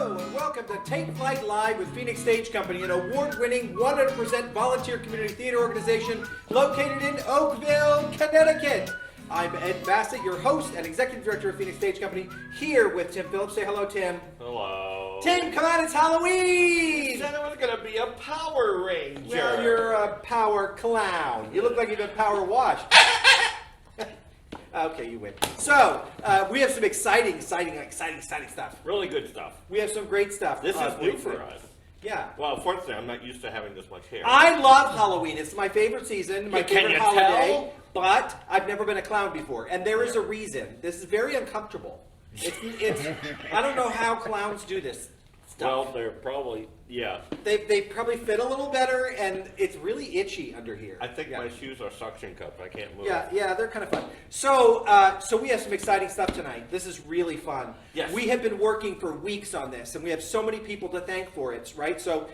Hello, and welcome to Take Flight Live with Phoenix Stage Company, an award-winning 100% volunteer community theater organization located in Oakville, Connecticut. I'm Ed Bassett, your host and executive director of Phoenix Stage Company, here with Tim Phillips. Say hello, Tim. Hello. Tim, come on, it's Halloween! You said it was going to be a Power Ranger. Well, you're a power clown. You look like you've been power washed. Okay, you win. So, we have some exciting stuff. Really good stuff. We have some great stuff. This is new for us. Yeah. Well, unfortunately, I'm not used to having this much hair. I love Halloween. It's my favorite season, my favorite holiday. Tell? But I've never been a clown before, and there is a reason. This is very uncomfortable. It's I don't know how clowns do this stuff. Well, they're probably, yeah. They probably fit a little better, and it's really itchy under here. I think my shoes are suction cups. I can't move. Yeah, they're kind of fun. So, so we have some exciting stuff tonight. This is really fun. Yes. We have been working for weeks on this, and we have so many people to thank for it, right? So,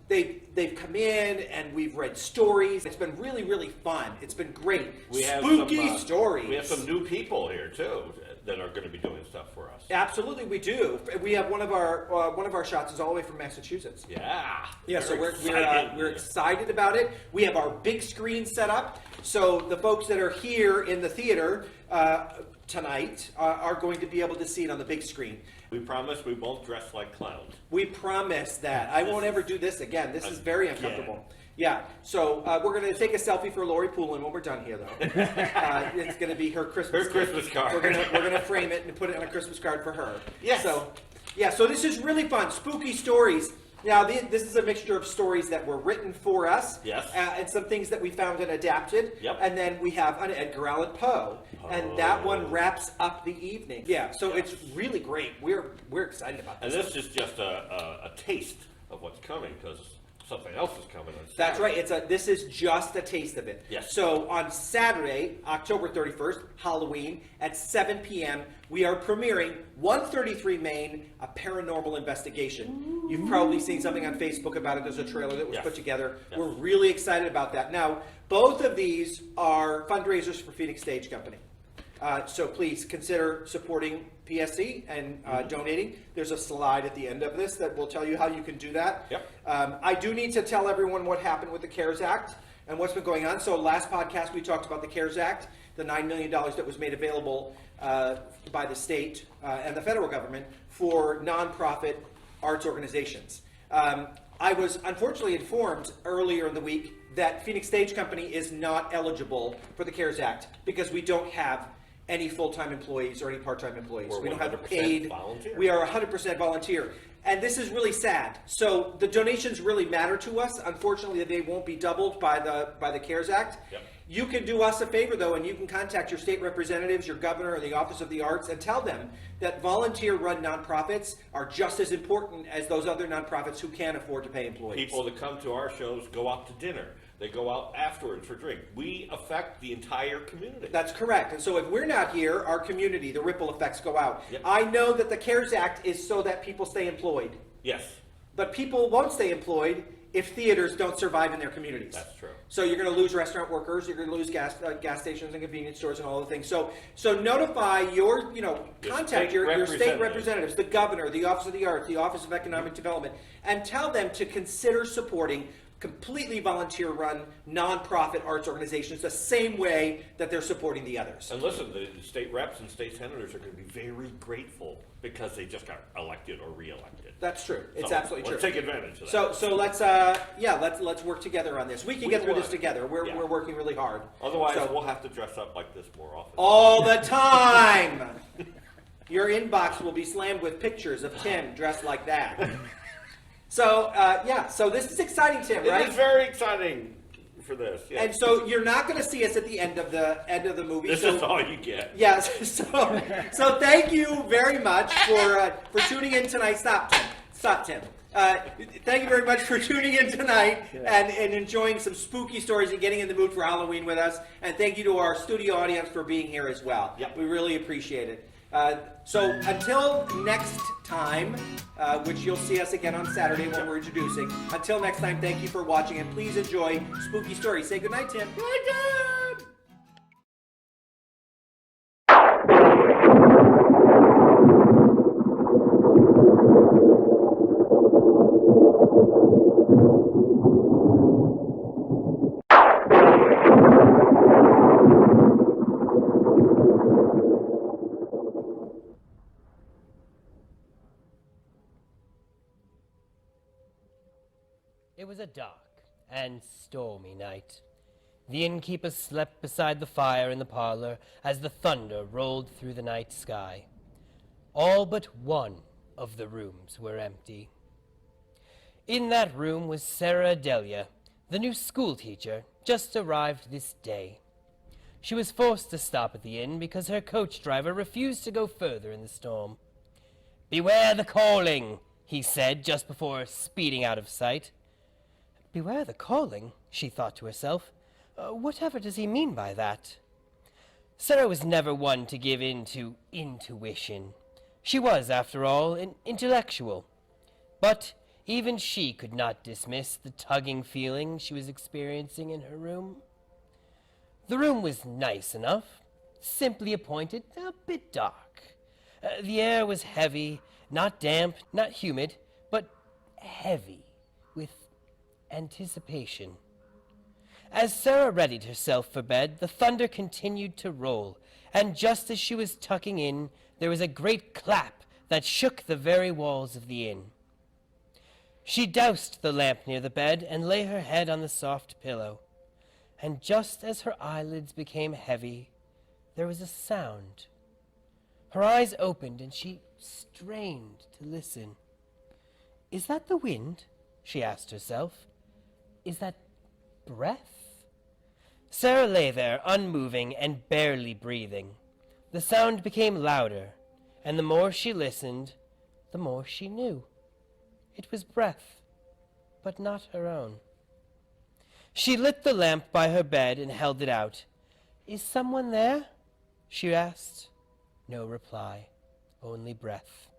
they've come in, and we've read stories. It's been really, really fun. It's been great. We have spooky stories. We have some new people here too that are going to be doing stuff for us. Absolutely, we do. We have one of our shots is all the way from Massachusetts. Yeah. Yeah, so we're excited about it. We have our big screen set up, so the folks that are here in the theater tonight are going to be able to see it on the big screen. We promise we won't dress like clowns. We promise that. I won't ever do this again. This is very uncomfortable. Yeah, so we're going to take a selfie for Laurie Poulin when we're done here, though. It's going to be her Christmas card. We're going to frame it and put it on a Christmas card for her. Yes. So this is really fun. Spooky stories. Now, this is a mixture of stories that were written for us. Yes. And some things that we found and adapted. Yep. And then we have an Edgar Allan Poe. And that one wraps up the evening. Yeah, so it's really great. We're excited about this. And this is just a taste of what's coming, because something else is coming on Saturday. That's right. This is just a taste of it. Yes. So on Saturday, October 31st, Halloween, at 7 p.m., we are premiering 133 Main, a paranormal investigation. You've probably seen something on Facebook about it. There's a trailer that was put together. Yes. We're really excited about that. Now, both of these are fundraisers for Phoenix Stage Company. So please consider supporting PSC and donating. There's a slide at the end of this that will tell you how you can do that. Yep. I do need to tell everyone what happened with the CARES Act and what's been going on. So last podcast we talked about the CARES Act, the $9 million that was made available by the state and the federal government for nonprofit arts organizations. I was unfortunately informed earlier in the week that Phoenix Stage Company is not eligible for the CARES Act because we don't have any full-time employees or any part-time employees. We don't have paid. Volunteer. We are 100% volunteer. And this is really sad. So the donations really matter to us. Unfortunately, they won't be doubled by the CARES Act. Yep. You can do us a favor, though, and you can contact your state representatives, your governor, or the Office of the Arts, and tell them that volunteer-run nonprofits are just as important as those other nonprofits who can't afford to pay employees. People that come to our shows go out to dinner. They go out afterwards for drink. We affect the entire community. That's correct. And so if we're not here, our community, the ripple effects go out. Yep. I know that the CARES Act is so that people stay employed. Yes. But people won't stay employed if theaters don't survive in their communities. That's true. So you're going to lose restaurant workers, you're going to lose gas stations and convenience stores and all the things. So notify your, contact your state representatives, the governor, the Office of the Arts, the Office of Economic Development, and tell them to consider supporting completely volunteer-run, nonprofit arts organizations the same way that they're supporting the others. And listen, the state reps and state senators are going to be very grateful because they just got elected or re-elected. That's true. It's absolutely true. Let's take advantage of that. So let's work together on this. We can get through this together. We're working really hard. Otherwise, we'll have to dress up like this more often. All the time. Your inbox will be slammed with pictures of Tim dressed like that. So this is exciting, Tim, right? It is very exciting for this. Yeah. And so you're not going to see us at the end of the movie. This is all you get. Yes. So thank you very much for tuning in tonight. Stop, Tim. Thank you very much for tuning in tonight and enjoying some spooky stories and getting in the mood for Halloween with us. And thank you to our studio audience for being here as well. Yep. We really appreciate it. So until next time, which you'll see us again on Saturday when we're introducing. Until next time, thank you for watching, and please enjoy Spooky Stories. Say goodnight, Tim. Good night, Tim! was a dark and stormy night. The innkeeper slept beside the fire in the parlor as the thunder rolled through the night sky. All but one of the rooms were empty. In that room was Sarah Delia, the new schoolteacher, just arrived this day. She was forced to stop at the inn because her coach driver refused to go further in the storm. "Beware the calling," he said just before speeding out of sight. Beware the calling, she thought to herself. Whatever does he mean by that? Sarah was never one to give in to intuition. She was, after all, an intellectual. But even she could not dismiss the tugging feeling she was experiencing in her room. The room was nice enough, simply appointed, a bit dark. The air was heavy, not damp, not humid, but heavy with anticipation. As Sarah readied herself for bed, the thunder continued to roll, and just as she was tucking in, there was a great clap that shook the very walls of the inn. She doused the lamp near the bed and lay her head on the soft pillow. And just as her eyelids became heavy, there was a sound. Her eyes opened and she strained to listen. "Is that the wind?" she asked herself. "Is that breath?" Sarah lay there, unmoving and barely breathing. The sound became louder, and the more she listened, the more she knew. It was breath, but not her own. She lit the lamp by her bed and held it out. "Is someone there?" she asked. No reply, only breath.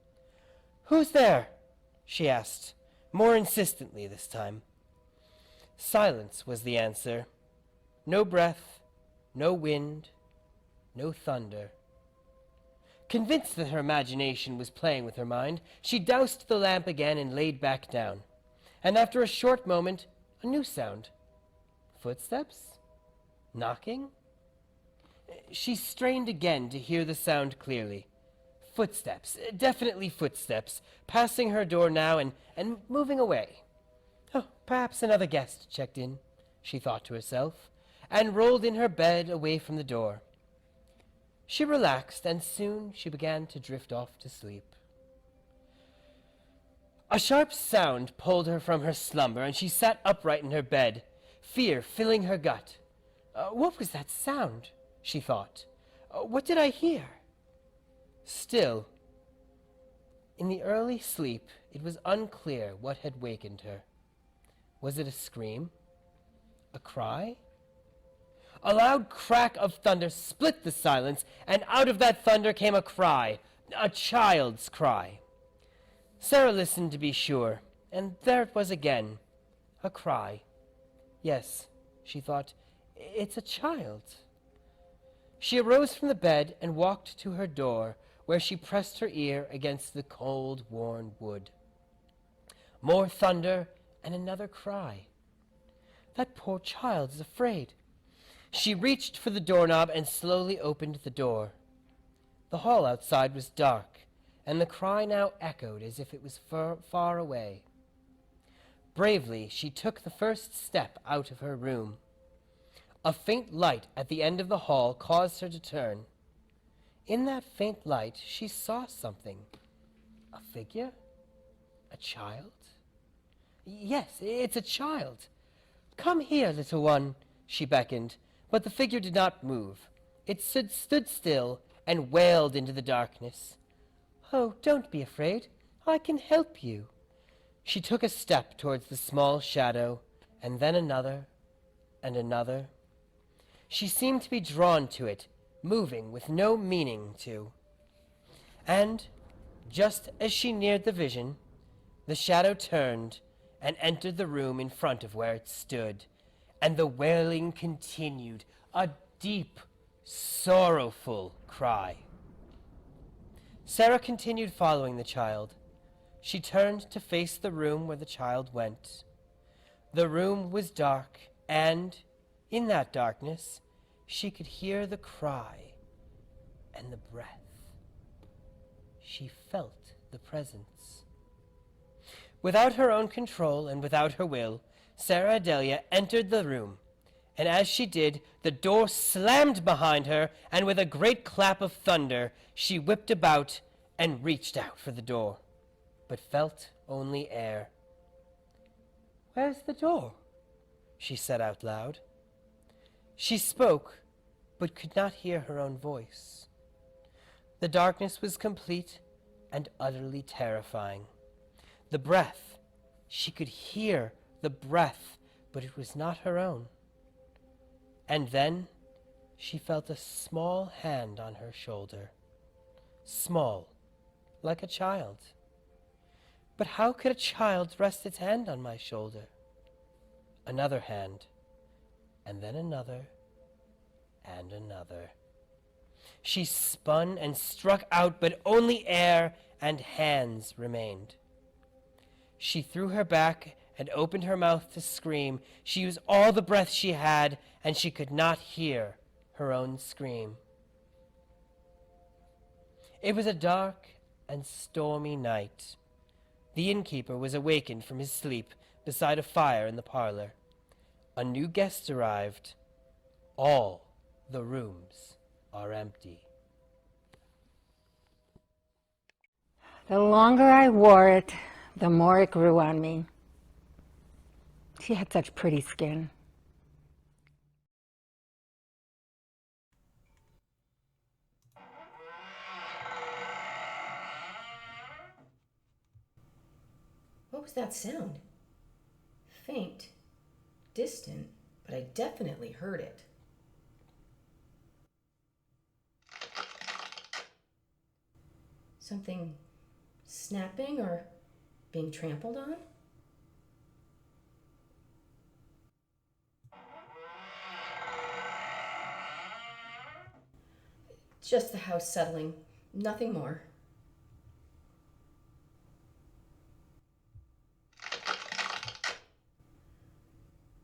"Who's there?" she asked, more insistently this time. Silence was the answer. No breath, no wind, no thunder. Convinced that her imagination was playing with her mind, she doused the lamp again and laid back down. And after a short moment, a new sound. Footsteps? Knocking? She strained again to hear the sound clearly. Footsteps, definitely footsteps, passing her door now and moving away. Oh, perhaps another guest checked in, she thought to herself, and rolled in her bed away from the door. She relaxed, and soon she began to drift off to sleep. A sharp sound pulled her from her slumber, and she sat upright in her bed, fear filling her gut. What was that sound? She thought. What did I hear? Still, in the early sleep, it was unclear what had wakened her. Was it a scream? A cry? A loud crack of thunder split the silence, and out of that thunder came a cry, a child's cry. Sarah listened to be sure, and there it was again, a cry. Yes, she thought, it's a child. She arose from the bed and walked to her door, where she pressed her ear against the cold, worn wood. More thunder and another cry. That poor child is afraid. She reached for the doorknob and slowly opened the door. The hall outside was dark, and the cry now echoed as if it was far away. Bravely, she took the first step out of her room. A faint light at the end of the hall caused her to turn. In that faint light, she saw something. A figure? A child? Yes, it's a child. Come here, little one, she beckoned, but the figure did not move. It stood still and wailed into the darkness. Oh, don't be afraid. I can help you. She took a step towards the small shadow, and then another, and another. She seemed to be drawn to it, moving with no meaning to. And, just as she neared the vision, the shadow turned and entered the room in front of where it stood, and the wailing continued, a deep, sorrowful cry. Sarah continued following the child. She turned to face the room where the child went. The room was dark, and, in that darkness, she could hear the cry and the breath. She felt the presence. Without her own control and without her will, Sarah Adelia entered the room, and as she did, the door slammed behind her, and with a great clap of thunder, she whipped about and reached out for the door, but felt only air. "Where's the door?" she said out loud. She spoke, but could not hear her own voice. The darkness was complete and utterly terrifying. The breath, she could hear the breath, but it was not her own. And then she felt a small hand on her shoulder. Small, like a child. But how could a child rest its hand on my shoulder? Another hand, and then another, and another. She spun and struck out, but only air and hands remained. She threw her back and opened her mouth to scream. She used all the breath she had, and she could not hear her own scream. It was a dark and stormy night. The innkeeper was awakened from his sleep beside a fire in the parlor. A new guest arrived. All the rooms are empty. The longer I wore it, the more it grew on me. She had such pretty skin. What was that sound? Faint, distant, but I definitely heard it. Something snapping or being trampled on? Just the house settling, nothing more.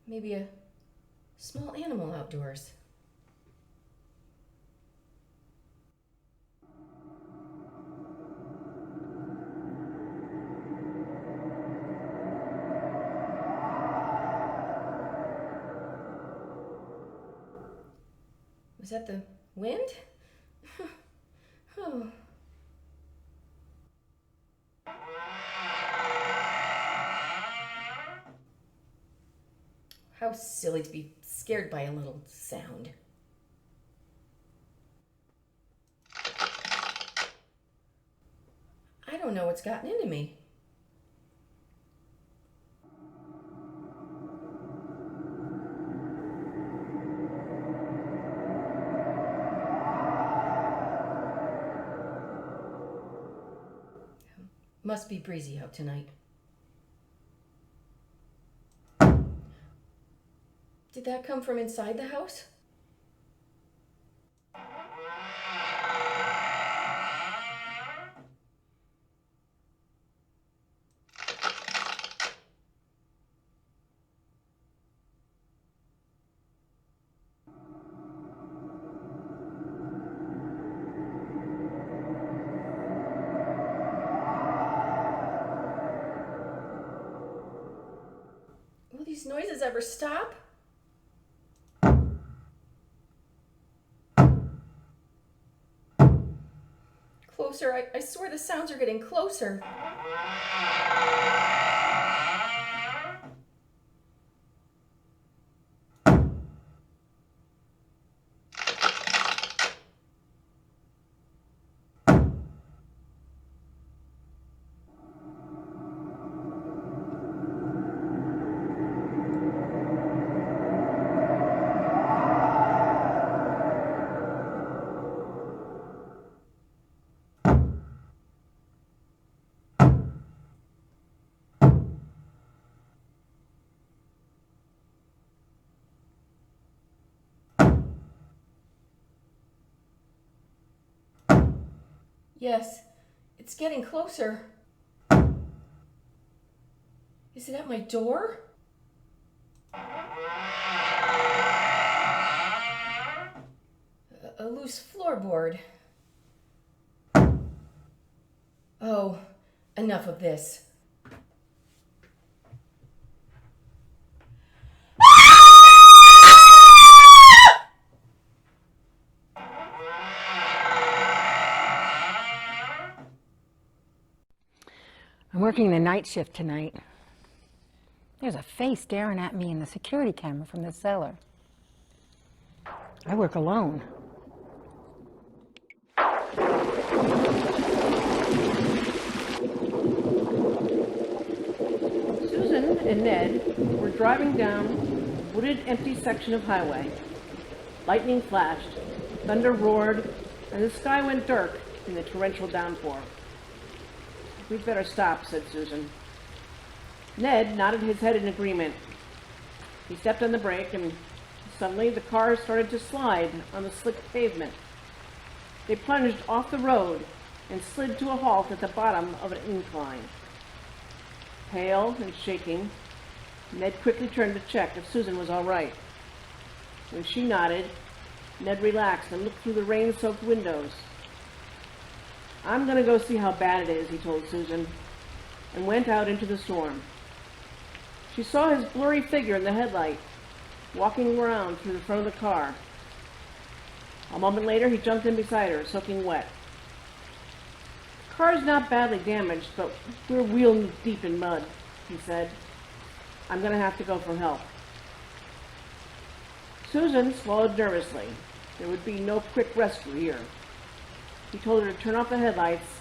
Maybe a small animal outdoors. Was that the wind? Oh. How silly to be scared by a little sound. I don't know what's gotten into me. Must be breezy out tonight. Did that come from inside the house? Will these noises ever stop? Closer, I swear the sounds are getting closer. Yes, it's getting closer. Is it at my door? A loose floorboard. Oh, enough of this. I'm working the night shift tonight. There's a face staring at me in the security camera from the cellar. I work alone. Susan and Ned were driving down a wooded, empty section of highway. Lightning flashed, thunder roared, and the sky went dark in the torrential downpour. "We'd better stop," said Susan. Ned nodded his head in agreement. He stepped on the brake, and suddenly the car started to slide on the slick pavement. They plunged off the road and slid to a halt at the bottom of an incline. Pale and shaking, Ned quickly turned to check if Susan was all right. When she nodded, Ned relaxed and looked through the rain-soaked windows. "I'm going to go see how bad it is," he told Susan, and went out into the storm. She saw his blurry figure in the headlight, walking around through the front of the car. A moment later, he jumped in beside her, soaking wet. "The car's not badly damaged, but we're wheel deep in mud," he said. "I'm going to have to go for help." Susan swallowed nervously. There would be no quick rescue here. He told her to turn off the headlights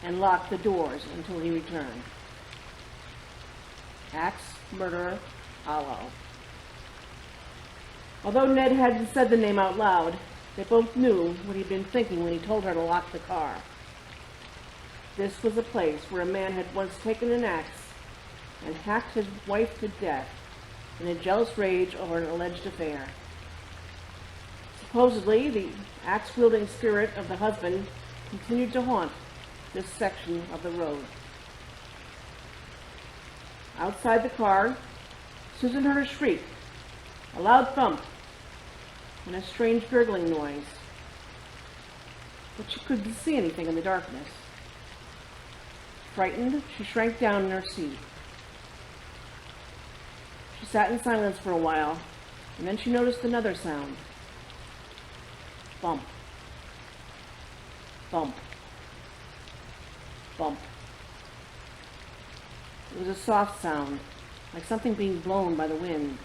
and lock the doors until he returned. Axe Murderer Hollow. Although Ned hadn't said the name out loud, they both knew what he'd been thinking when he told her to lock the car. This was a place where a man had once taken an axe and hacked his wife to death in a jealous rage over an alleged affair. Supposedly, the axe-wielding spirit of the husband continued to haunt this section of the road. Outside the car, Susan heard a shriek, a loud thump, and a strange gurgling noise. But she couldn't see anything in the darkness. Frightened, she shrank down in her seat. She sat in silence for a while, and then she noticed another sound. Bump. Bump. Bump. It was a soft sound, like something being blown by the wind.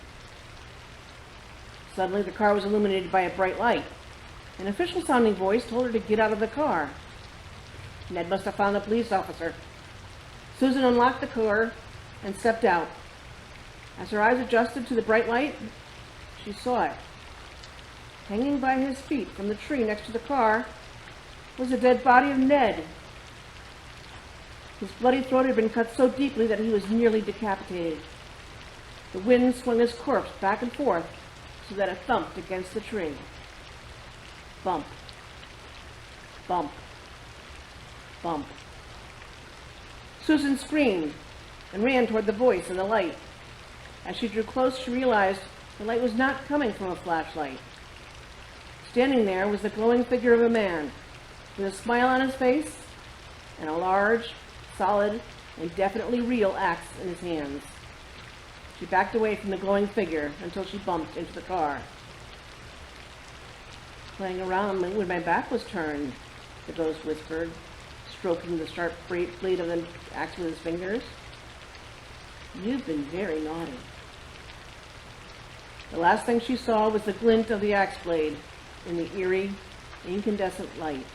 Suddenly, the car was illuminated by a bright light. An official-sounding voice told her to get out of the car. Ned must have found the police officer. Susan unlocked the car and stepped out. As her eyes adjusted to the bright light, she saw it. Hanging by his feet from the tree next to the car was the dead body of Ned. His bloody throat had been cut so deeply that he was nearly decapitated. The wind swung his corpse back and forth so that it thumped against the tree. Bump. Bump. Bump. Susan screamed and ran toward the voice and the light. As she drew close, she realized the light was not coming from a flashlight. Standing there was the glowing figure of a man, with a smile on his face and a large, solid, and definitely real axe in his hands. She backed away from the glowing figure until she bumped into the car. "Playing around when my back was turned," the ghost whispered, stroking the sharp blade of the axe with his fingers. "You've been very naughty." The last thing she saw was the glint of the axe blade in the eerie, incandescent light.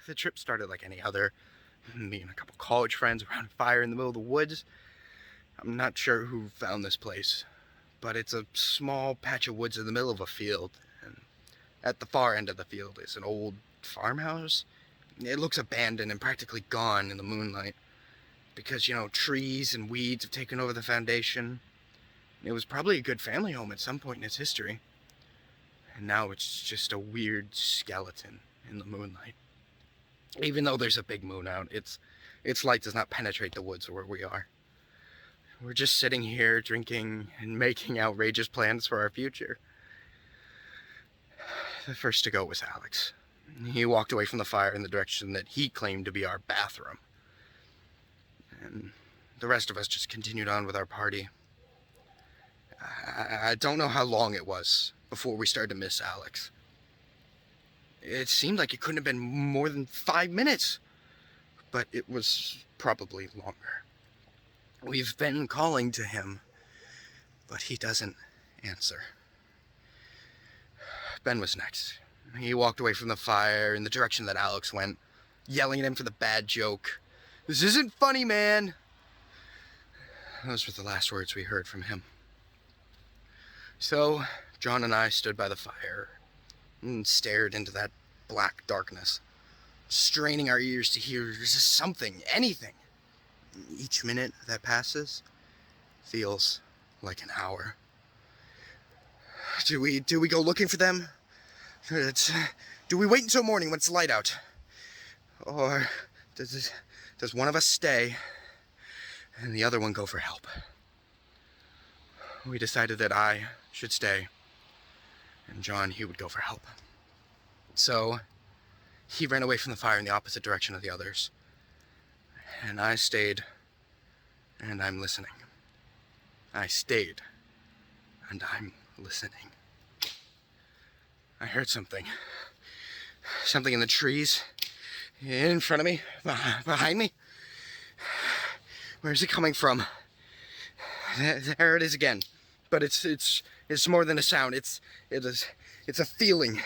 The trip started like any other. Me and a couple college friends around a fire in the middle of the woods. I'm not sure who found this place, but it's a small patch of woods in the middle of a field. And at the far end of the field is an old farmhouse. It looks abandoned and practically gone in the moonlight because, trees and weeds have taken over the foundation. It was probably a good family home at some point in its history. And now it's just a weird skeleton in the moonlight. Even though there's a big moon out, its light does not penetrate the woods where we are. We're just sitting here drinking and making outrageous plans for our future. The first to go was Alex. He walked away from the fire in the direction that he claimed to be our bathroom. And the rest of us just continued on with our party. I don't know how long it was before we started to miss Alex. It seemed like it couldn't have been more than 5 minutes, but it was probably longer. We've been calling to him, but he doesn't answer. Ben was next. He walked away from the fire in the direction that Alex went, yelling at him for the bad joke. "This isn't funny, man!" Those were the last words we heard from him. So, John and I stood by the fire and stared into that black darkness, straining our ears to hear something, anything. Each minute that passes feels like an hour. Do we go looking for them? Do we wait until morning when it's light out? Or does one of us stay and the other one go for help? We decided that I should stay and John, he would go for help. So he ran away from the fire in the opposite direction of the others. And I stayed, and I'm listening. I stayed, and I'm listening. I heard something. Something in the trees, in front of me, behind me. Where's it coming from? There it is again. But it's more than a sound. It's a feeling.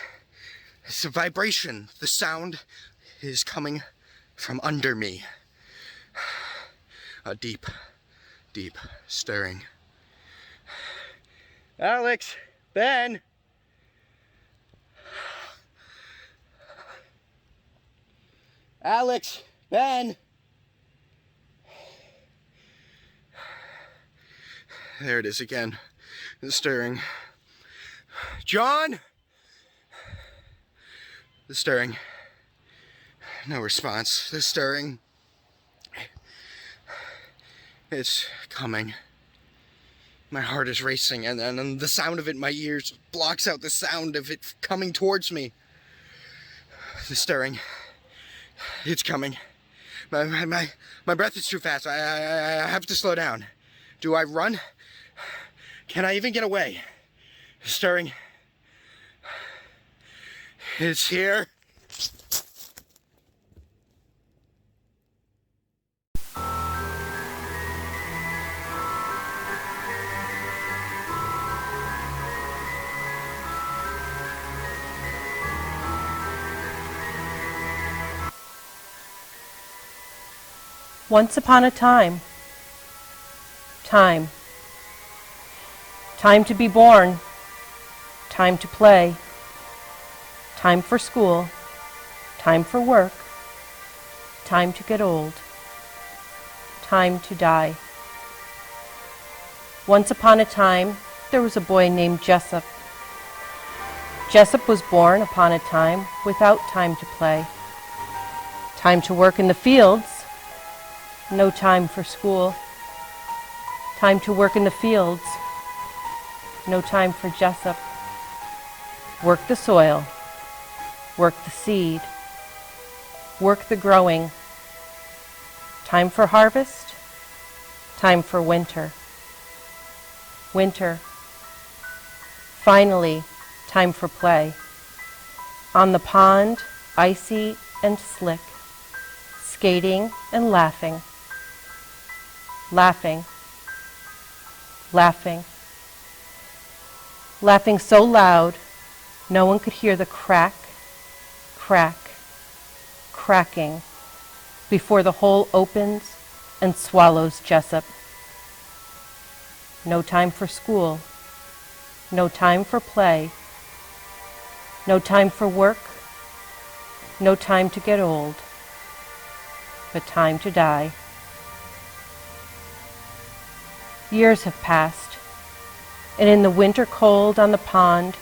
It's a vibration. The sound is coming from under me. A deep, deep stirring. Alex, Ben. Alex, Ben. There it is again. The stirring. John! The stirring. No response. The stirring. It's coming. My heart is racing, and the sound of it in my ears blocks out the sound of it coming towards me. The stirring. It's coming. My breath is too fast. I have to slow down. Do I run? Can I even get away? The stirring. It's here. Once upon a time. Time. Time to be born. Time to play. Time for school. Time for work. Time to get old. Time to die. Once upon a time, there was a boy named Jessup. Jessup was born upon a time without time to play. Time to work in the fields. No time for school. Time to work in the fields. No time for Jessup. Work the soil. Work the seed. Work the growing. Time for harvest. Time for winter. Winter. Finally, time for play. On the pond, icy and slick. Skating and laughing. Laughing. Laughing. Laughing so loud, no one could hear the crack, crack, cracking before the hole opens and swallows Jessup. No time for school. No time for play. No time for work. No time to get old. But time to die. Years have passed, and in the winter cold on the pond,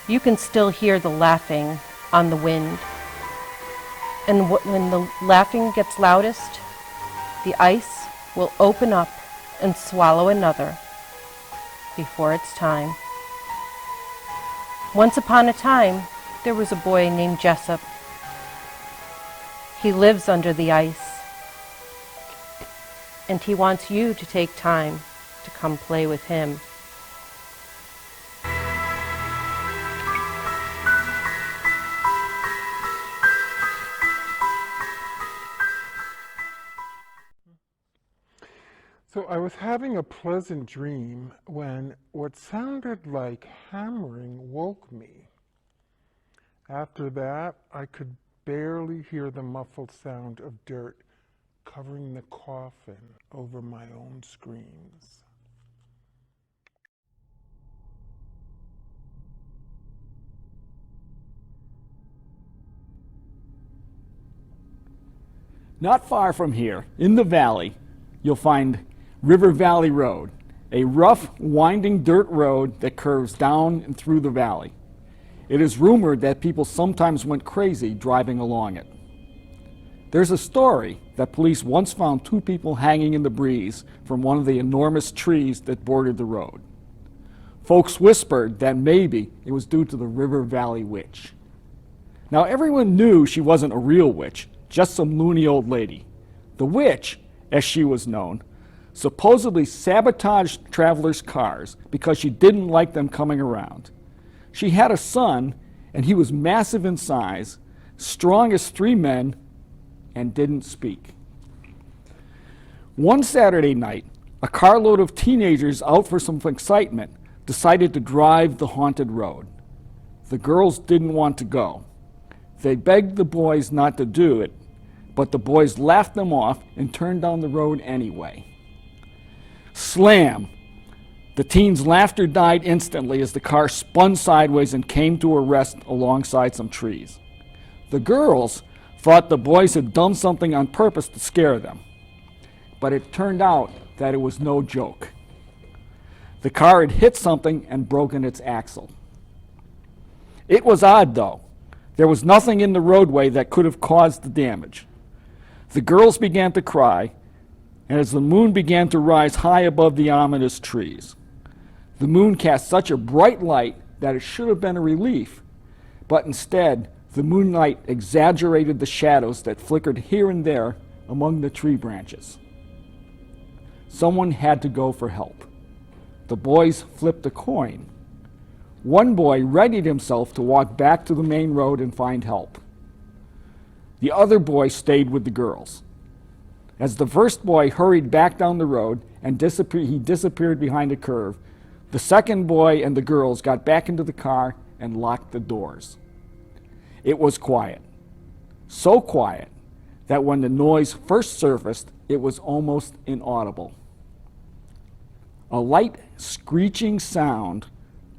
You can still hear the laughing on the wind. And when the laughing gets loudest, the ice will open up and swallow another before it's time. Once upon a time, there was a boy named Jessup. He lives under the ice, and he wants you to take time to come play with him. So I was having a pleasant dream when what sounded like hammering woke me. After that, I could barely hear the muffled sound of dirt covering the coffin over my own screams. Not far from here, in the valley, you'll find River Valley Road, a rough, winding dirt road that curves down and through the valley. It is rumored that people sometimes went crazy driving along it. There's a story that police once found 2 people hanging in the breeze from one of the enormous trees that bordered the road. Folks whispered that maybe it was due to the River Valley Witch. Now everyone knew she wasn't a real witch, just some loony old lady. The witch, as she was known, supposedly sabotaged travelers' cars because she didn't like them coming around. She had a son, and he was massive in size, strong as 3 men, and didn't speak. One Saturday night, a carload of teenagers out for some excitement decided to drive the haunted road. The girls didn't want to go. They begged the boys not to do it, but the boys laughed them off and turned down the road anyway. Slam! The teens' laughter died instantly as the car spun sideways and came to a rest alongside some trees. The girls thought the boys had done something on purpose to scare them, but it turned out that it was no joke. The car had hit something and broken its axle. It was odd, though. There was nothing in the roadway that could have caused the damage. The girls began to cry, and as the moon began to rise high above the ominous trees. The moon cast such a bright light that it should have been a relief, but instead, the moonlight exaggerated the shadows that flickered here and there among the tree branches. Someone had to go for help. The boys flipped a coin. One boy readied himself to walk back to the main road and find help. The other boy stayed with the girls. As the first boy hurried back down the road and he disappeared behind a curve, the second boy and the girls got back into the car and locked the doors. It was quiet. So quiet that when the noise first surfaced, it was almost inaudible. A light screeching sound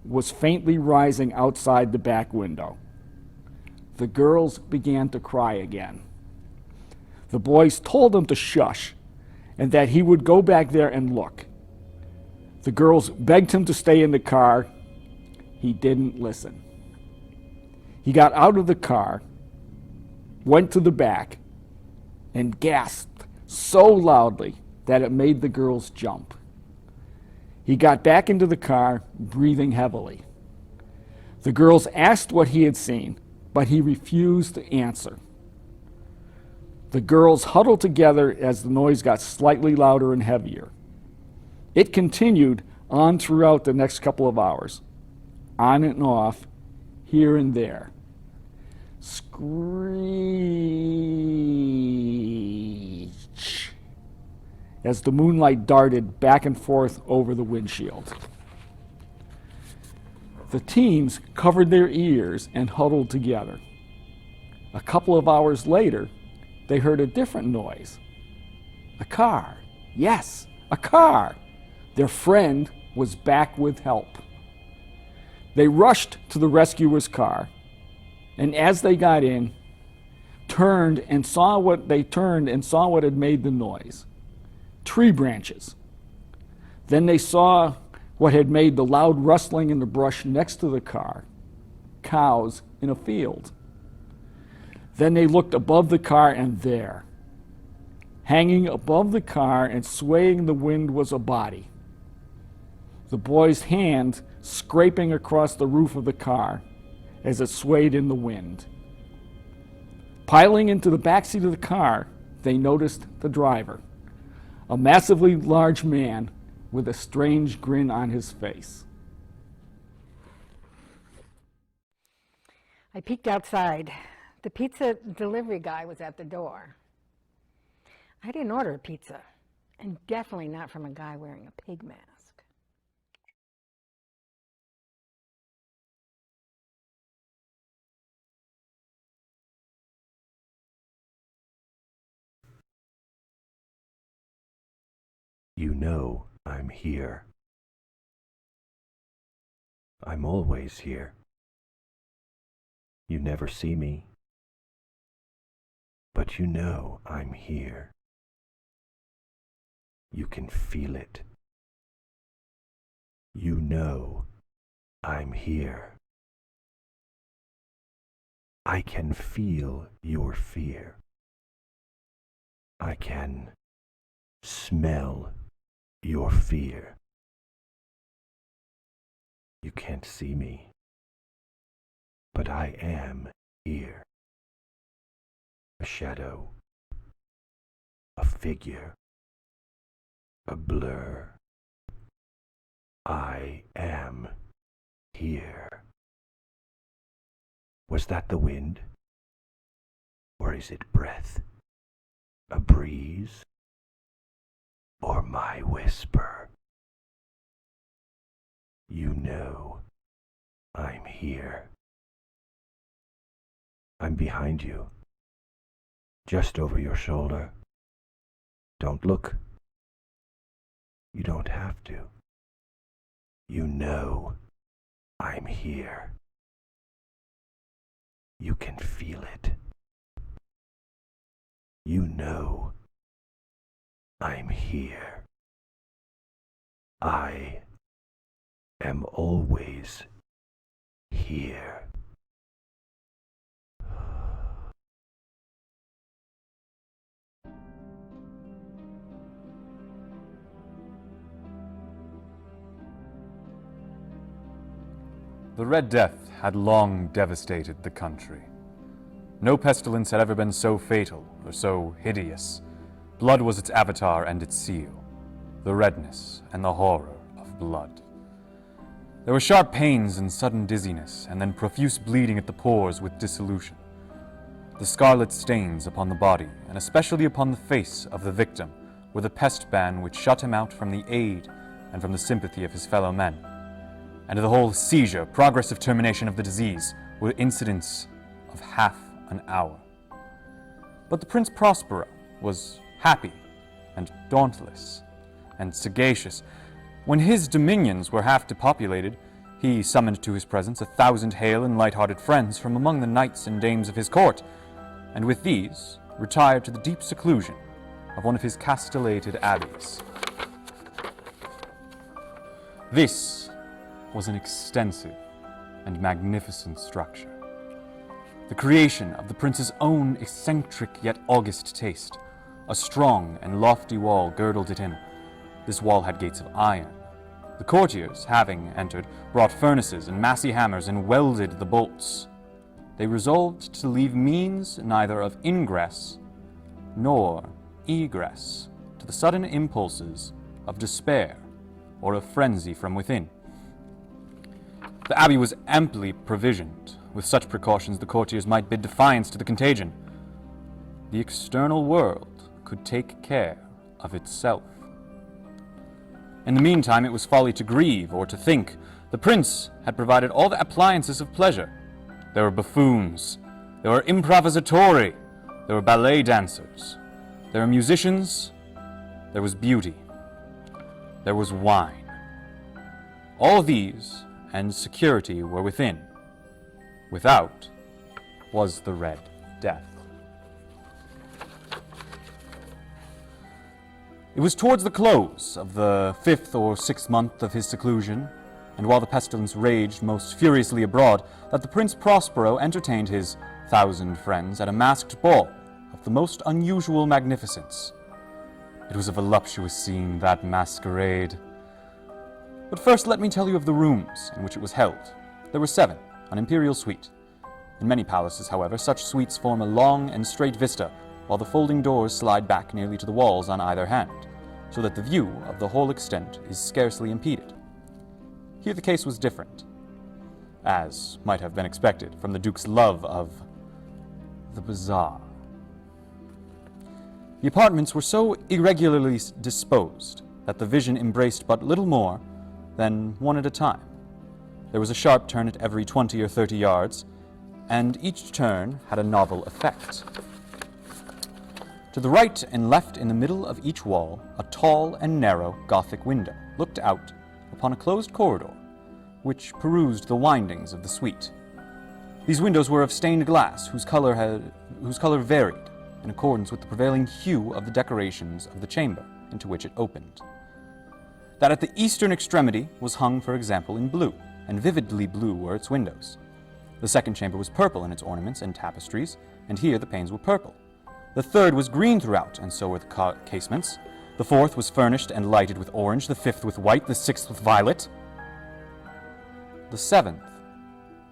was faintly rising outside the back window. The girls began to cry again. The boys told him to shush and that he would go back there and look. The girls begged him to stay in the car. He didn't listen. He got out of the car, went to the back, and gasped so loudly that it made the girls jump. He got back into the car, breathing heavily. The girls asked what he had seen, but he refused to answer. The girls huddled together as the noise got slightly louder and heavier. It continued on throughout the next couple of hours, on and off, here and there. Screech as the moonlight darted back and forth over the windshield. The teens covered their ears and huddled together. A couple of hours later, they heard a different noise. A car. Yes, a car. Their friend was back with help. They rushed to the rescuer's car, and as they got in, turned and saw what had made the noise. Tree branches. Then they saw what had made the loud rustling in the brush next to the car. cows in a field. Then they looked above the car, and there, hanging above the car and swaying in the wind, was a body. The boy's hand scraping across the roof of the car as it swayed in the wind. Piling into the backseat of the car, they noticed the driver, a massively large man with a strange grin on his face. I peeked outside. The pizza delivery guy was at the door. I didn't order a pizza, and definitely not from a guy wearing a pig mask. You know I'm here. I'm always here. You never see me, but you know I'm here. You can feel it. You know I'm here. I can feel your fear. I can smell your fear. You can't see me, but I am here. A shadow, a figure, a blur. I am here. Was that the wind? Or is it breath? A breeze? Or my whisper? You know I'm here. I'm behind you, just over your shoulder. Don't look. You don't have to. You know I'm here. You can feel it. You know I'm here. I am always here. The Red Death had long devastated the country. No pestilence had ever been so fatal or so hideous. Blood was its avatar and its seal, the redness and the horror of blood. There were sharp pains and sudden dizziness, and then profuse bleeding at the pores with dissolution. The scarlet stains upon the body, and especially upon the face of the victim, were the pest ban which shut him out from the aid and from the sympathy of his fellow men. And the whole seizure, progressive termination of the disease, were incidents of half an hour. But the Prince Prospero was happy and dauntless and sagacious. When his dominions were half depopulated, he summoned to his presence 1,000 hale and light-hearted friends from among the knights and dames of his court, and with these retired to the deep seclusion of one of his castellated abbeys. This was an extensive and magnificent structure, the creation of the prince's own eccentric yet august taste. A strong and lofty wall girdled it in. This wall had gates of iron. The courtiers, having entered, brought furnaces and massy hammers and welded the bolts. They resolved to leave means neither of ingress nor egress to the sudden impulses of despair or of frenzy from within. The abbey was amply provisioned. With such precautions, the courtiers might bid defiance to the contagion. The external world could take care of itself. In the meantime, it was folly to grieve or to think. The prince had provided all the appliances of pleasure. There were buffoons, there were improvisatori, there were ballet dancers, there were musicians, there was beauty, there was wine. All these and security were within. Without was the Red Death. It was towards the close of the 5th or 6th month of his seclusion and while the pestilence raged most furiously abroad, that the Prince Prospero entertained his 1,000 friends at a masked ball of the most unusual magnificence. It was a voluptuous scene, that masquerade. But first let me tell you of the rooms in which it was held. There were 7, an imperial suite. In many palaces, however, such suites form a long and straight vista, while the folding doors slide back nearly to the walls on either hand, so that the view of the whole extent is scarcely impeded. Here the case was different, as might have been expected from the Duke's love of the bizarre. The apartments were so irregularly disposed that the vision embraced but little more than one at a time. There was a sharp turn at every 20 or 30 yards, and each turn had a novel effect. To the right and left in the middle of each wall, a tall and narrow Gothic window looked out upon a closed corridor, which perused the windings of the suite. These windows were of stained glass, whose color varied in accordance with the prevailing hue of the decorations of the chamber into which it opened. That at the eastern extremity was hung, for example, in blue, and vividly blue were its windows. The second chamber was purple in its ornaments and tapestries, and here the panes were purple. The third was green throughout, and so were the casements. The fourth was furnished and lighted with orange, the fifth with white, the sixth with violet. The 7th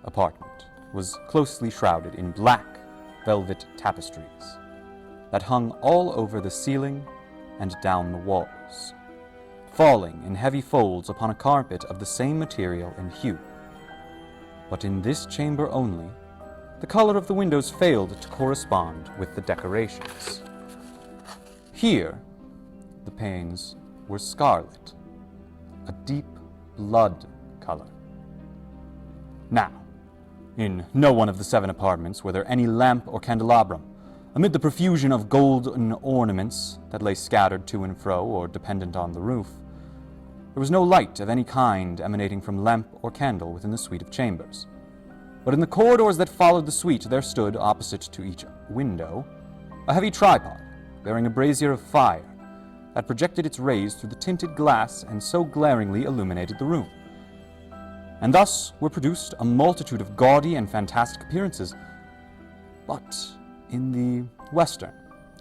apartment was closely shrouded in black velvet tapestries that hung all over the ceiling and down the walls, falling in heavy folds upon a carpet of the same material and hue. But in this chamber only, the color of the windows failed to correspond with the decorations. Here, the panes were scarlet, a deep blood color. Now, in no one of the 7 apartments were there any lamp or candelabrum. Amid the profusion of golden ornaments that lay scattered to and fro or dependent on the roof, there was no light of any kind emanating from lamp or candle within the suite of chambers. But in the corridors that followed the suite there stood, opposite to each window, a heavy tripod bearing a brazier of fire that projected its rays through the tinted glass and so glaringly illuminated the room. And thus were produced a multitude of gaudy and fantastic appearances. But in the western,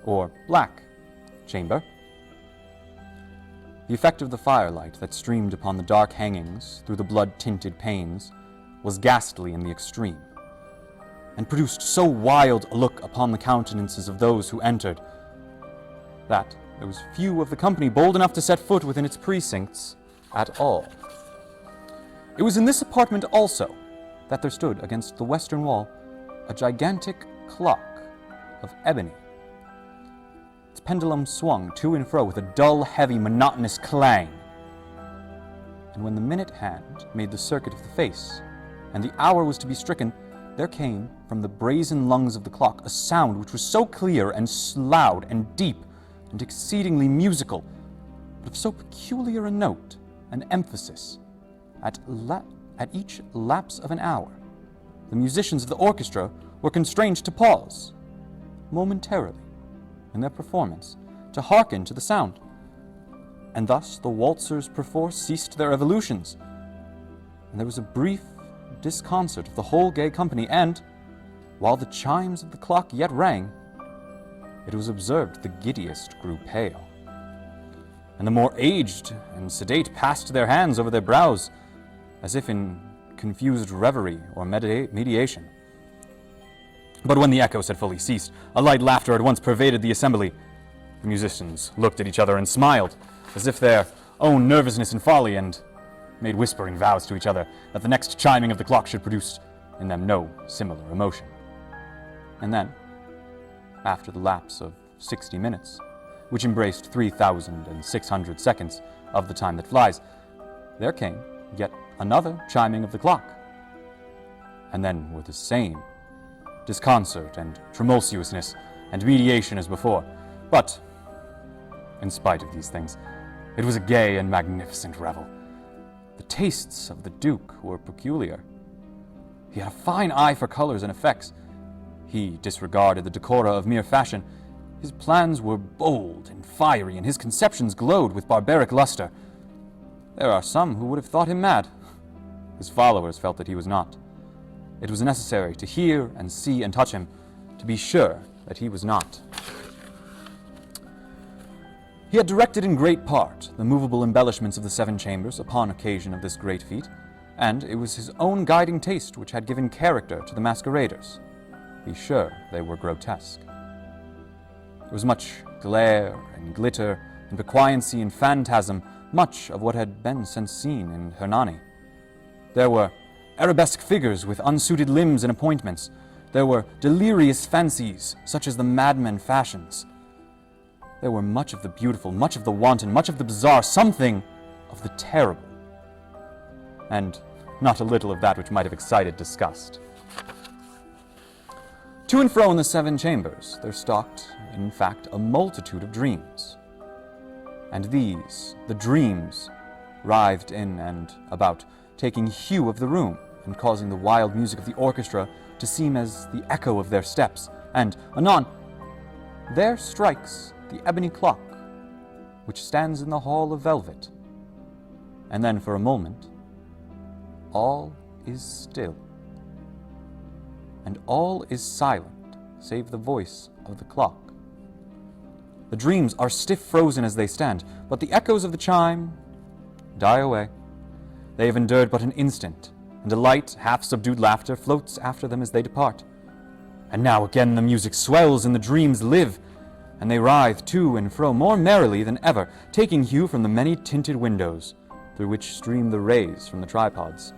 or black, chamber, the effect of the firelight that streamed upon the dark hangings through the blood-tinted panes was ghastly in the extreme, and produced so wild a look upon the countenances of those who entered, that there was few of the company bold enough to set foot within its precincts at all. It was in this apartment also that there stood against the western wall a gigantic clock of ebony. Its pendulum swung to and fro with a dull, heavy, monotonous clang, and when the minute hand made the circuit of the face, and the hour was to be stricken, there came from the brazen lungs of the clock a sound which was so clear and loud and deep and exceedingly musical, but of so peculiar a note and emphasis at each lapse of an hour, the musicians of the orchestra were constrained to pause momentarily in their performance to hearken to the sound, and thus the waltzers perforce ceased their evolutions, and there was a brief disconcert of the whole gay company, and, while the chimes of the clock yet rang, it was observed the giddiest grew pale, and the more aged and sedate passed their hands over their brows, as if in confused reverie or meditation. But when the echoes had fully ceased, a light laughter at once pervaded the assembly. The musicians looked at each other and smiled, as if their own nervousness and folly, and made whispering vows to each other that the next chiming of the clock should produce in them no similar emotion. And then, after the lapse of 60 minutes, which embraced 3,600 seconds of the time that flies, there came yet another chiming of the clock, and then with the same disconcert and tumultuousness and mediation as before. But, in spite of these things, it was a gay and magnificent revel. The tastes of the Duke were peculiar. He had a fine eye for colors and effects. He disregarded the decora of mere fashion. His plans were bold and fiery, and his conceptions glowed with barbaric luster. There are some who would have thought him mad, His followers felt that he was not. It was necessary to hear and see and touch him to be sure that he was not. He had directed in great part the movable embellishments of the 7 chambers upon occasion of this great feat, and it was his own guiding taste which had given character to the masqueraders. Be sure they were grotesque. There was much glare and glitter and piquancy and phantasm, much of what had been since seen in Hernani. There were arabesque figures with unsuited limbs and appointments. There were delirious fancies, such as the madman fashions. There were much of the beautiful, much of the wanton, much of the bizarre, something of the terrible, and not a little of that which might have excited disgust. To and fro in the 7 chambers there stalked, in fact, a multitude of dreams. And these, the dreams, writhed in and about, taking hue of the room, and causing the wild music of the orchestra to seem as the echo of their steps, and, anon, there strikes the ebony clock, which stands in the hall of velvet, and then for a moment, all is still, and all is silent, save the voice of the clock. The dreams are stiff frozen as they stand, but the echoes of the chime die away. They have endured but an instant, and a light, half-subdued laughter floats after them as they depart. And now again the music swells and the dreams live, and they writhe to and fro more merrily than ever, taking hue from the many tinted windows, through which stream the rays from the tripods.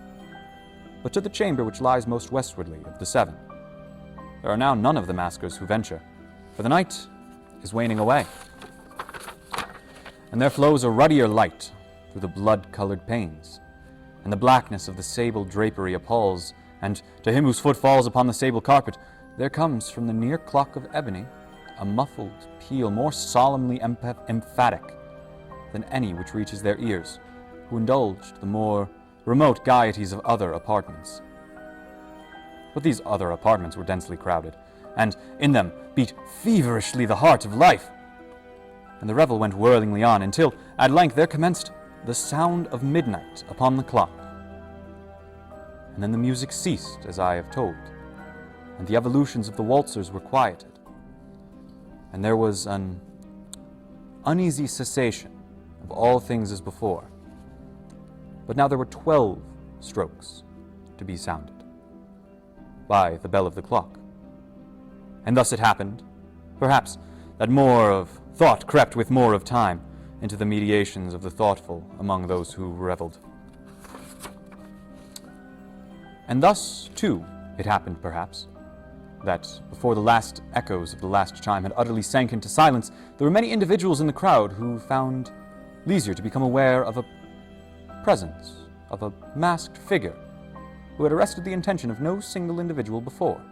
But to the chamber which lies most westwardly of the 7, there are now none of the maskers who venture, for the night is waning away, and there flows a ruddier light through the blood-colored panes, and the blackness of the sable drapery appalls, and to him whose foot falls upon the sable carpet, there comes from the near clock of ebony a muffled peal more solemnly emphatic than any which reaches their ears, who indulged the more remote gaieties of other apartments. But these other apartments were densely crowded, and in them beat feverishly the heart of life. And the revel went whirlingly on, until at length there commenced the sound of midnight upon the clock. And then the music ceased, as I have told, and the evolutions of the waltzers were quieted, and there was an uneasy cessation of all things as before. But now there were 12 strokes to be sounded by the bell of the clock. And thus it happened, perhaps, that more of thought crept with more of time into the mediations of the thoughtful among those who revelled. And thus, too, it happened, perhaps, that before the last echoes of the last chime had utterly sank into silence, there were many individuals in the crowd who found leisure to become aware of a presence, of a masked figure, who had arrested the attention of no single individual before.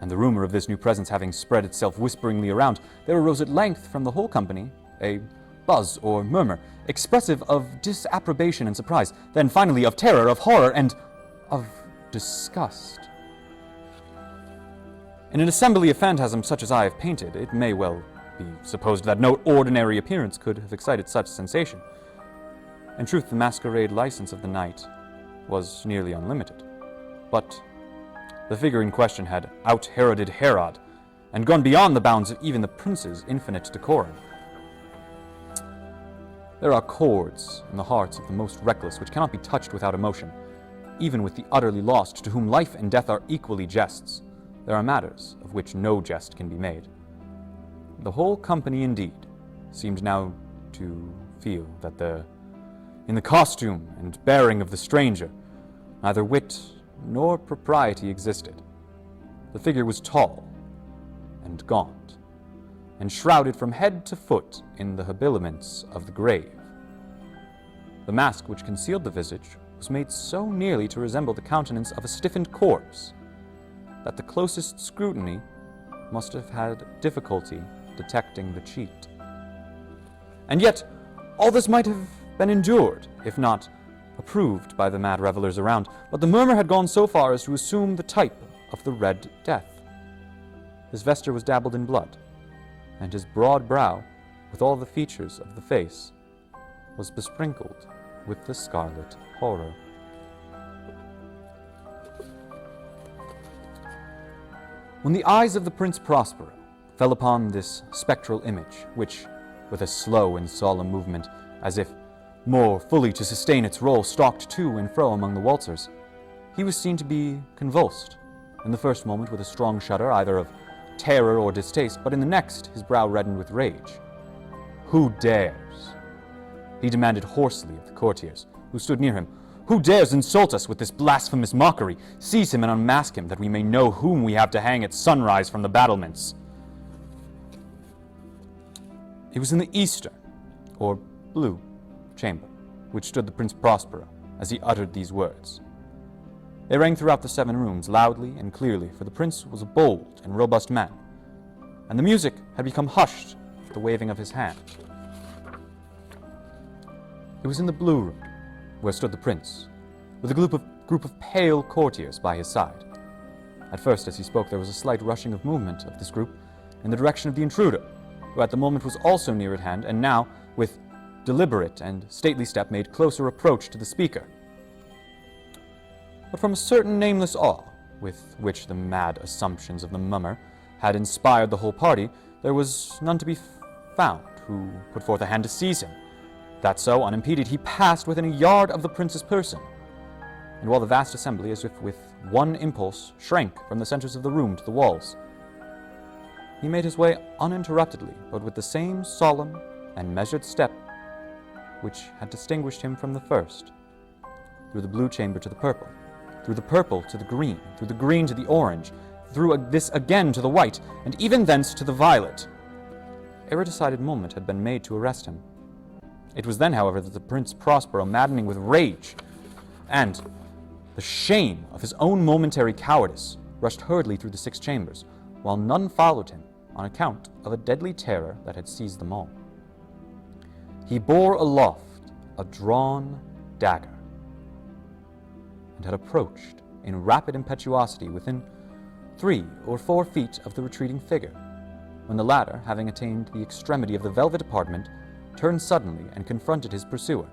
And the rumor of this new presence having spread itself whisperingly around, there arose at length from the whole company a buzz or murmur, expressive of disapprobation and surprise, then finally of terror, of horror, and of disgust. In an assembly of phantasms such as I have painted, it may well be supposed that no ordinary appearance could have excited such sensation. In truth, the masquerade license of the night was nearly unlimited, but the figure in question had out-Heroded Herod, and gone beyond the bounds of even the prince's infinite decorum. There are chords in the hearts of the most reckless which cannot be touched without emotion. Even with the utterly lost, to whom life and death are equally jests, there are matters of which no jest can be made. The whole company, indeed, seemed now to feel that in the costume and bearing of the stranger, neither wit nor propriety existed. The figure was tall and gaunt, and shrouded from head to foot in the habiliments of the grave. The mask which concealed the visage was made so nearly to resemble the countenance of a stiffened corpse that the closest scrutiny must have had difficulty detecting the cheat. And yet, all this might have been endured, if not approved by the mad revelers around, but the murmur had gone so far as to assume the type of the Red Death. His vesture was dabbled in blood, and his broad brow, with all the features of the face, was besprinkled with the scarlet horror. When the eyes of the Prince Prospero fell upon this spectral image, which, with a slow and solemn movement, as if more fully to sustain its role, stalked to and fro among the waltzers, he was seen to be convulsed, in the first moment with a strong shudder, either of terror or distaste, but in the next his brow reddened with rage. "Who dares?" he demanded hoarsely of the courtiers, who stood near him. "Who dares insult us with this blasphemous mockery? Seize him and unmask him, that we may know whom we have to hang at sunrise from the battlements." It was in the eastern, or blue, chamber, which stood the Prince Prospero, as he uttered these words. They rang throughout the 7 rooms, loudly and clearly, for the prince was a bold and robust man, and the music had become hushed with the waving of his hand. It was in the blue room, where stood the prince, with a group of pale courtiers by his side. At first, as he spoke, there was a slight rushing of movement of this group in the direction of the intruder, who at the moment was also near at hand, and now, with deliberate and stately step, made closer approach to the speaker. But from a certain nameless awe, with which the mad assumptions of the mummer had inspired the whole party, there was none to be found who put forth a hand to seize him. That so, unimpeded, he passed within a yard of the prince's person, and while the vast assembly, as if with one impulse, shrank from the centers of the room to the walls, he made his way uninterruptedly, but with the same solemn and measured step which had distinguished him from the first, through the blue chamber to the purple, through the purple to the green, through the green to the orange, through this again to the white, and even thence to the violet. Ere a decided moment had been made to arrest him. It was then, however, that the Prince Prospero, maddening with rage and the shame of his own momentary cowardice, rushed hurriedly through the 6 chambers, while none followed him on account of a deadly terror that had seized them all. He bore aloft a drawn dagger, and had approached in rapid impetuosity within 3 or 4 feet of the retreating figure, when the latter, having attained the extremity of the velvet apartment, turned suddenly and confronted his pursuer.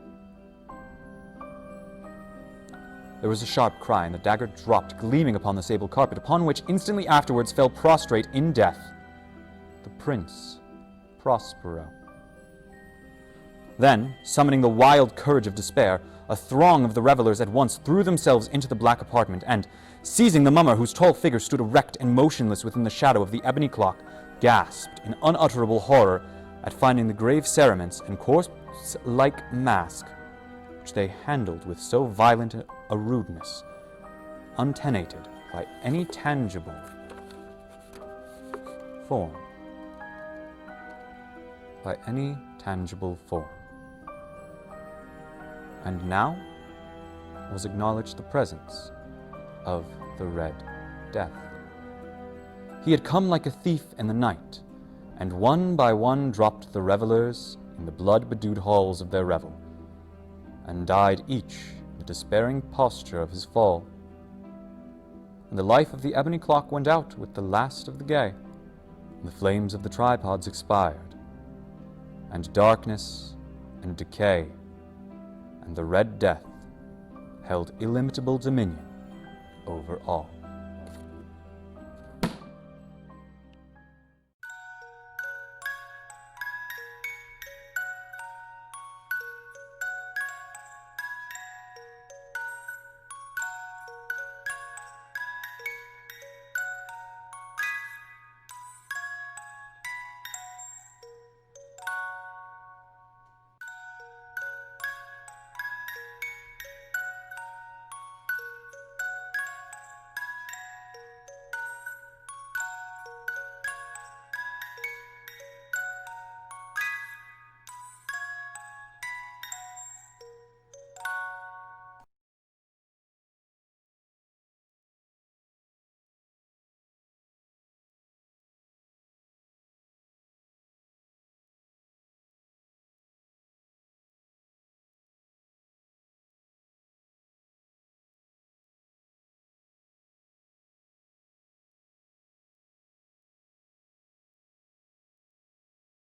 There was a sharp cry, and the dagger dropped gleaming upon the sable carpet, upon which instantly afterwards fell prostrate in death the Prince Prospero. Then, summoning the wild courage of despair, a throng of the revelers at once threw themselves into the black apartment, and, seizing the mummer, whose tall figure stood erect and motionless within the shadow of the ebony clock, gasped in unutterable horror at finding the grave cerements and corpse-like mask, which they handled with so violent a rudeness, untenanted by any tangible form. And now was acknowledged the presence of the Red Death. He had come like a thief in the night, and one by one dropped the revelers in the blood-bedewed halls of their revel, and died each in the despairing posture of his fall. And the life of the ebony clock went out with the last of the gay, and the flames of the tripods expired, and darkness and decay and the Red Death held illimitable dominion over all.